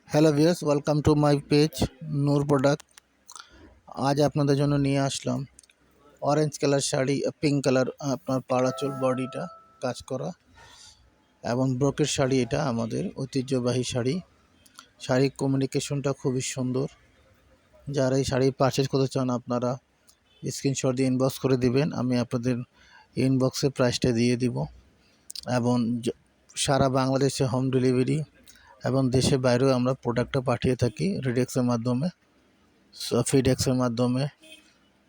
Hello viewers, welcome to my page Noor product. আজ আপনাদের জন্য নিয়ে আসলাম orange colour sari, pink colour আপনার পাড়াচুল বডিটা কাজ করা এবং ব্রোকের শাড়ি। এটা আমাদের ঐতিহ্যবাহী শাড়ি। শাড়ির কমিউনিকেশনটা খুবই সুন্দর। যারা এই শাড়ি পারচেজ করতে চান আপনারা স্ক্রিনশট দিয়ে ইনবক্স করে দিবেন, আমি আপনাদের ইনবক্সে প্রাইসটা দিয়ে দিব। এবং সারা বাংলাদেশে হোম ডেলিভারি এবং দেশের বাইরেও আমরা প্রোডাক্টটা পাঠিয়ে থাকি রেডেক্সের মাধ্যমে, ফিডেক্সের মাধ্যমে।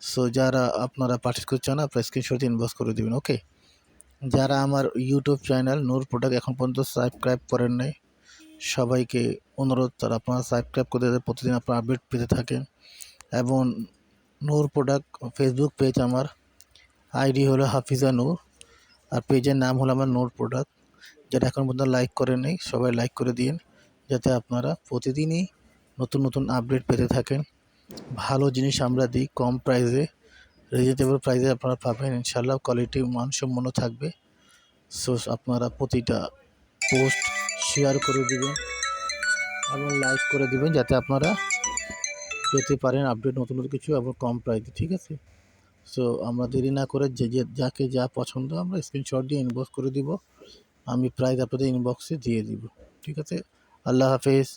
সো যারা আপনারা পারচেজ করতে চান আপনারা স্ক্রিনশট ইনবক্স করে দেবেন। ওকে, যারা আমার ইউটিউব চ্যানেল নূর প্রোডাক্ট এখন পর্যন্ত সাবস্ক্রাইব করেন নাই, সবাইকে অনুরোধ তারা আপনারা সাবস্ক্রাইব করে দেবেন, প্রতিদিন আপনারা আপডেট পেতে থাকেন। এবং নূর প্রোডাক্ট ফেসবুক পেজ, আমার আইডি হলো হাফিজা নূর, আর পেজের নাম হলো আমার নূর প্রোডাক্ট। যেটা এখন পর্যন্ত লাইক করেন নাই সবাই লাইক করে দিন, যাতে আপনারা প্রতিদিনই নতুন নতুন আপডেট পেতে থাকেন। ভালো জিনিস আমরা দিই কম প্রাইসে, রিজনেবল প্রাইসে আপনারা পাবেন ইনশাল্লাহ। কোয়ালিটি মানসম্পন্ন থাকবে। সো আপনারা প্রতিটা পোস্ট শেয়ার করে দিবেন এবং লাইক করে দিবেন, যাতে আপনারা পেতে পারেন আপডেট নতুন নতুন কিছু এবং কম প্রাইসে। ঠিক আছে? সো আমরা দেরি না করে যে যাকে যা পছন্দ আমরা স্ক্রিনশট দিয়ে ইনবক্স করে দিব, আমি প্রাইস আপনাদের ইনবক্সে দিয়ে দিব। ঠিক আছে? আল্লাহ হাফেজ।